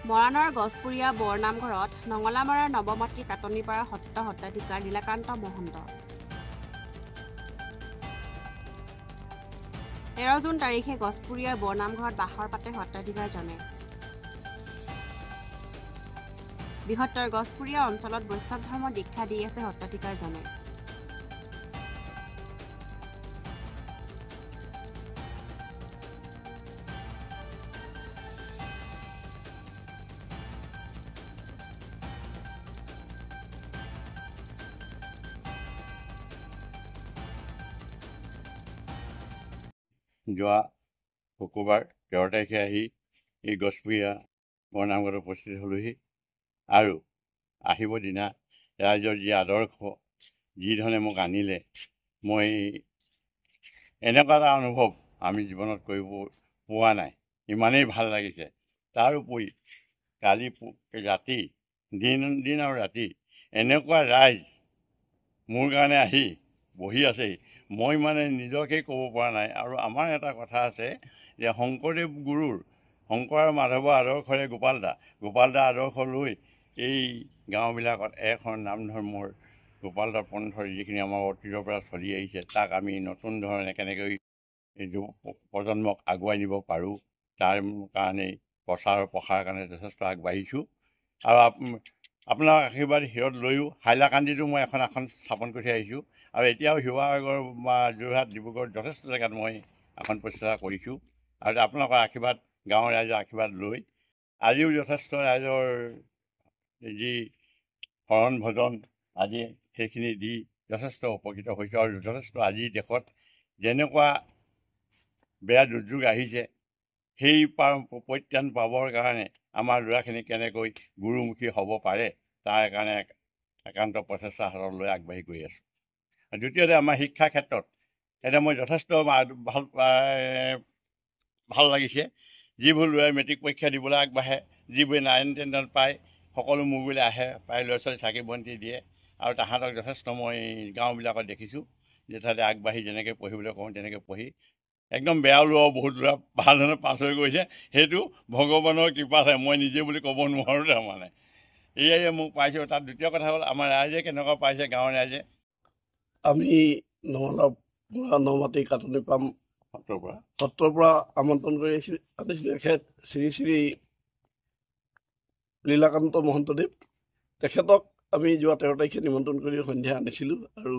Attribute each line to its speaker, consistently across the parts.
Speaker 1: মৰাণৰ গছপুৰীয়া বৰনামঘৰত নঙলামাৰাৰ নৱমাতৃ কাটনিপাৰা সত্ৰ সত্ৰাধিকাৰ লীলাকান্ত মহন্ত 13 জুন তাৰিখে গছপুৰীয়াৰ বৰনামঘৰত বাহৰ পাতে সত্ৰাধিকাৰজনে। বৃহত্তৰ গছপুৰীয়া অঞ্চলত বৈষ্ণৱ ধৰ্মৰ দীক্ষা দি আছে সত্ৰাধিকাৰজনে।
Speaker 2: যোৱা শুক্ৰবাৰ 13 তাৰিখে আহি এই গছপুৰীয়া বৰনামঘৰত উপস্থিত হ'লোহি আৰু আহিব দিনা ৰাইজৰ যি আদৰ্শ যিধৰণে মোক আনিলে মই এনেকুৱা এটা অনুভৱ আমি জীৱনত কৰিব পোৱা নাই, ইমানেই ভাল লাগিছে। তাৰ উপৰি কালি ৰাতি দিন আৰু ৰাতি এনেকুৱা ৰাইজ মোৰ কাৰণে আহি বহি আছেহি, মই মানে নিজকেই ক'ব পৰা নাই। আৰু আমাৰ এটা কথা আছে যে শংকৰদেৱ গুৰুৰ শংকৰ আৰু মাধৱৰ আদৰ্শৰে গোপালদা আদৰ্শ লৈ এই গাঁওবিলাকত এখন নাম ধৰ্মৰ গোপালদা পন্থৰ যিখিনি আমাৰ অতীতৰ পৰা চলি আহিছে তাক আমি নতুন ধৰণে কেনেকৈ প্ৰজন্মক আগুৱাই নিব পাৰোঁ তাৰ কাৰণেই প্ৰচাৰ প্ৰসাৰৰ কাৰণে যথেষ্ট আগবাঢ়িছোঁ। আৰু আপোনাৰ আশীৰ্বাদ হিৰত লৈও হাইলাকান্দিতো মই এখন আসন স্থাপন কৰি আহিছোঁ আৰু এতিয়াও শিৱসাগৰ বা যোৰহাট ডিব্ৰুগড় যথেষ্ট জেগাত মই আসন প্ৰতিষ্ঠা কৰিছোঁ। আৰু আপোনালোকৰ আশীৰ্বাদ গাঁৱৰ ৰাইজৰ আশীৰ্বাদ লৈ আজিও যথেষ্ট ৰাইজৰ যি শৰণ ভজন আজি সেইখিনি দি যথেষ্ট উপকৃত হৈছোঁ। আৰু যথেষ্ট আজিৰ দেশত যেনেকুৱা বেয়া দুৰ্যোগ আহিছে সেই পৰিত্ৰাণ পাবৰ কাৰণে আমাৰ ল'ৰাখিনি কেনেকৈ গুৰুমুখী হ'ব পাৰে তাৰ কাৰণে একান্ত প্ৰচেষ্টা হাতত লৈ আগবাঢ়ি গৈ আছোঁ। দ্বিতীয়তে আমাৰ শিক্ষা ক্ষেত্ৰত এতিয়া মই যথেষ্ট ভাল লাগিছে। যিবোৰ ল'ৰাই মেট্ৰিক পৰীক্ষা দিবলৈ আগবাঢ়ে, যিবোৰে 9, 10 পায়, সকলো মোৰ গুৰিলৈ আহে, প্ৰায় ল'ৰা ছোৱালী চাকি বন্তি দিয়ে। আৰু তাহাঁতক যথেষ্ট মই গাঁওবিলাকত দেখিছোঁ যে তাতে আগবাঢ়ি যেনেকৈ পঢ়িবলৈ কওঁ তেনেকৈ পঢ়ি একদম বেয়া ল'ৰাও বহুত ল'ৰা ভাল ধৰণে পাছ হৈ গৈছে। সেইটো ভগৱানৰ কৃপাতহে, মই নিজে বুলি ক'ব নোৱাৰোঁ। তাৰমানে এয়াই মোক পাইছোঁ। তাত দ্বিতীয় কথা হ'ল আমাৰ ৰাইজে কেনেকুৱা পাইছে, গাঁৱৰ ৰাইজে।
Speaker 3: আমি নৱমাতৃ কাটনি পাম সত্ৰৰ পৰা আমন্ত্ৰণ কৰি আনিছিলোঁ এখেত শ্ৰী শ্ৰী লীলাকান্ত মহন্তদেৱ। তেখেতক আমি যোৱা 13 তাৰিখে নিমন্ত্ৰণ কৰি সন্ধিয়া আনিছিলোঁ আৰু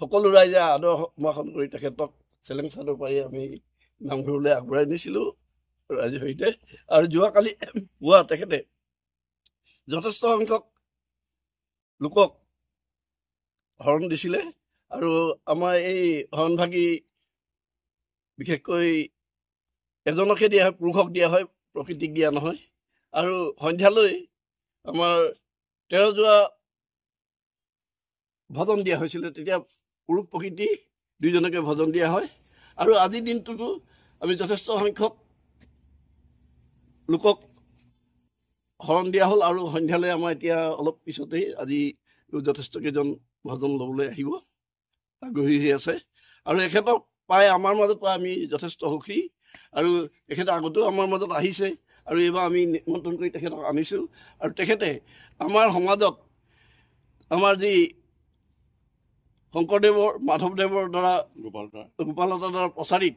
Speaker 3: সকলো ৰাইজে আদৰ সম্ভাষণ কৰি তেখেতক চেলেং চাদৰ পাৰি আমি নামঘৰলৈ আগবঢ়াই নিছিলোঁ ৰাইজৰ সৈতে। আৰু যোৱাকালি পুৱা তেখেতে যথেষ্ট সংখ্যক লোকক শৰণ দিছিলে। আৰু আমাৰ এই শৰণভাগী বিশেষকৈ এজনকে দিয়া হয়, পুৰুষক দিয়া হয়, প্ৰকৃতিক দিয়া নহয়। আৰু সন্ধিয়ালৈ আমাৰ 13 যোৱা ভজন দিয়া হৈছিলে, তেতিয়া পুৰুষ প্ৰকৃতি দুইজনকে ভজন দিয়া হয়। আৰু আজিৰ দিনটোতো আমি যথেষ্ট সংখ্যক লোকক শৰণ দিয়া হ'ল। আৰু সন্ধিয়ালৈ আমাৰ এতিয়া অলপ পিছতেই আজি যথেষ্টকেইজন ভজন ল'বলৈ আহিব, আগ্ৰহী হৈ আছে। আৰু এখেতক পাই আমাৰ মাজত আমি যথেষ্ট সুখী। আৰু এখেতে আগতেও আমাৰ মাজত আহিছে আৰু এইবাৰ আমি নিমন্ত্ৰণ কৰি তেখেতক আনিছোঁ। আৰু তেখেতে আমাৰ সমাজত আমাৰ যি শংকৰদেৱৰ মাধৱদেৱৰ দ্বাৰা গোপালদাৰ দ্বাৰা প্ৰচাৰিত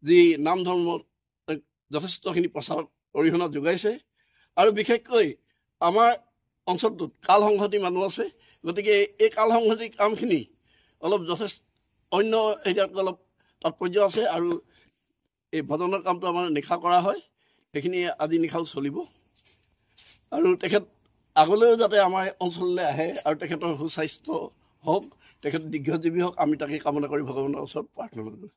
Speaker 3: যি নাম ধৰ্ম যথেষ্টখিনি প্ৰচাৰত অৰিহণা যোগাইছে। আৰু বিশেষকৈ আমাৰ অঞ্চলটোত কাল সংহতি মানুহ আছে, গতিকে এই কাল সংহতি কামখিনি অলপ যথেষ্ট অন্য এৰিয়াত অলপ তাৎপৰ্য আছে। আৰু এই ভজনৰ কামটো আমাৰ নিশা কৰা হয়, সেইখিনি আজি নিশাও চলিব। আৰু তেখেত আগলৈও যাতে আমাৰ অঞ্চললৈ আহে আৰু তেখেতৰ সুস্বাস্থ্য হওক, তেখেত দীৰ্ঘজীৱী হওক, আমি তাকে কামনা কৰি ভগৱানৰ ওচৰত প্ৰাৰ্থনা কৰোঁ।